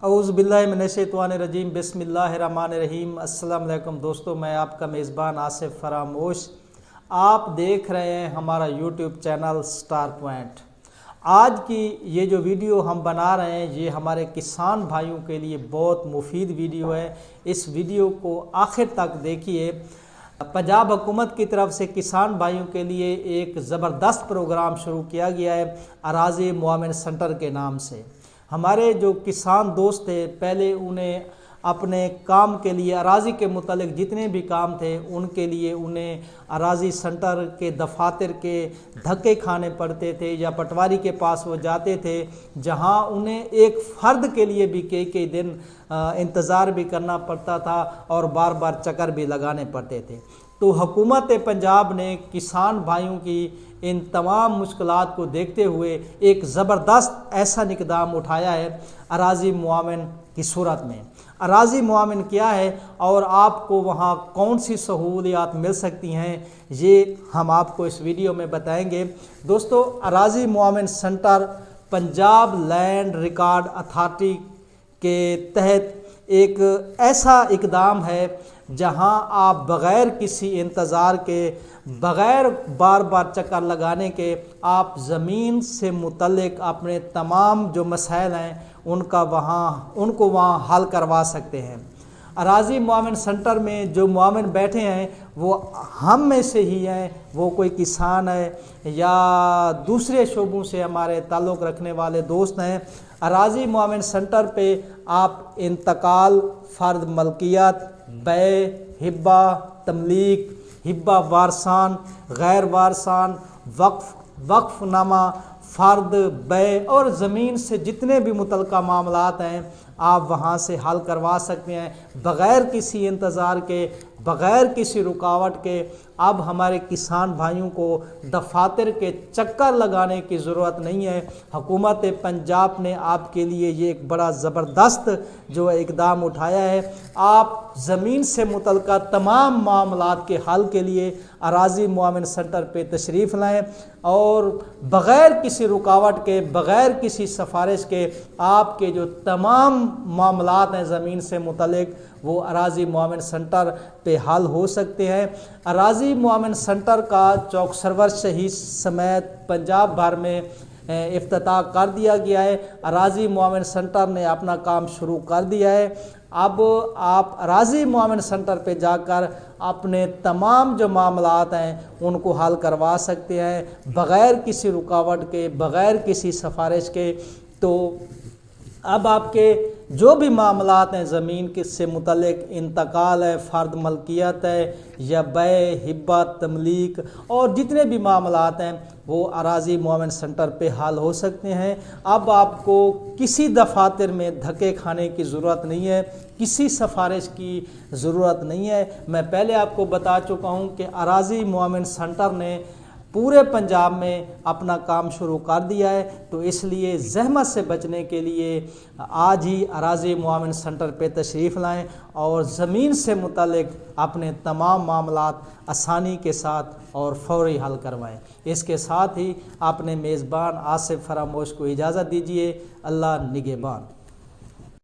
اعوذ باللہ من الشیطان الرجیم بسم اللہ الرحمن الرحیم۔ السلام علیکم دوستو، میں آپ کا میزبان آصف فراموش۔ آپ دیکھ رہے ہیں ہمارا یوٹیوب چینل سٹار پوائنٹ۔ آج کی یہ جو ویڈیو ہم بنا رہے ہیں یہ ہمارے کسان بھائیوں کے لیے بہت مفید ویڈیو ہے۔ اس ویڈیو کو آخر تک دیکھیے۔ پنجاب حکومت کی طرف سے کسان بھائیوں کے لیے ایک زبردست پروگرام شروع کیا گیا ہے اراضی معاون سینٹر کے نام سے۔ ہمارے جو کسان دوست تھے پہلے انہیں اپنے کام کے لیے اراضی کے متعلق جتنے بھی کام تھے ان کے لیے انہیں اراضی سینٹر کے دفاتر کے دھکے کھانے پڑتے تھے یا پٹواری کے پاس وہ جاتے تھے، جہاں انہیں ایک فرد کے لیے بھی کئی دن انتظار بھی کرنا پڑتا تھا اور بار بار چکر بھی لگانے پڑتے تھے۔ تو حکومت پنجاب نے کسان بھائیوں کی ان تمام مشکلات کو دیکھتے ہوئے ایک زبردست ایسا اقدام اٹھایا ہے اراضی معاون کی صورت میں۔ اراضی معاون کیا ہے اور آپ کو وہاں کون سی سہولیات مل سکتی ہیں یہ ہم آپ کو اس ویڈیو میں بتائیں گے۔ دوستو، اراضی معاون centre Punjab land record authority کے تحت ایک ایسا اقدام ہے جہاں آپ بغیر کسی انتظار کے، بغیر بار بار چکر لگانے کے، آپ زمین سے متعلق اپنے تمام جو مسائل ہیں ان کو وہاں حل کروا سکتے ہیں۔ اراضی معاون سینٹر میں جو معاون بیٹھے ہیں وہ ہم میں سے ہی ہیں، وہ کوئی کسان ہے یا دوسرے شعبوں سے ہمارے تعلق رکھنے والے دوست ہیں۔ اراضی معاون سینٹر پہ آپ انتقال، فرد ملکیت، بے، ہبہ، تملیک، ہبہ وارثان، غیر وارثان، وقف نامہ، فرد، بے اور زمین سے جتنے بھی متعلقہ معاملات ہیں آپ وہاں سے حل کروا سکتے ہیں بغیر کسی انتظار کے، بغیر کسی رکاوٹ کے۔ اب ہمارے کسان بھائیوں کو دفاتر کے چکر لگانے کی ضرورت نہیں ہے۔ حکومت پنجاب نے آپ کے لیے یہ ایک بڑا زبردست جو اقدام اٹھایا ہے۔ آپ زمین سے متعلقہ تمام معاملات کے حل کے لیے اراضی معاون سینٹر پہ تشریف لائیں اور بغیر کسی رکاوٹ کے، بغیر کسی سفارش کے آپ کے جو تمام معاملات ہیں زمین سے متعلق وہ اراضی معاون سینٹر پہ حل ہو سکتے ہیں۔ اراضی معاون سینٹر کا چوک سرور شہید سمیت پنجاب بھر میں افتتاح کر دیا گیا ہے۔ اراضی معاون سینٹر نے اپنا کام شروع کر دیا ہے۔ اب آپ اراضی معاون سینٹر پہ جا کر اپنے تمام جو معاملات ہیں ان کو حل کروا سکتے ہیں بغیر کسی رکاوٹ کے، بغیر کسی سفارش کے۔ تو اب آپ کے جو بھی معاملات ہیں زمین سے متعلق، انتقال ہے، فرد ملکیت ہے یا بے، ہبہ، تملیک اور جتنے بھی معاملات ہیں وہ اراضی معاون سینٹر پہ حل ہو سکتے ہیں۔ اب آپ کو کسی دفاتر میں دھکے کھانے کی ضرورت نہیں ہے، کسی سفارش کی ضرورت نہیں ہے۔ میں پہلے آپ کو بتا چکا ہوں کہ اراضی معاون سینٹر نے پورے پنجاب میں اپنا کام شروع کر دیا ہے، تو اس لیے زحمت سے بچنے کے لیے آج ہی اراضی معاون سینٹر پہ تشریف لائیں اور زمین سے متعلق اپنے تمام معاملات آسانی کے ساتھ اور فوری حل کروائیں۔ اس کے ساتھ ہی اپنے میزبان آصف فراموش کو اجازت دیجیے۔ اللہ نگہبان۔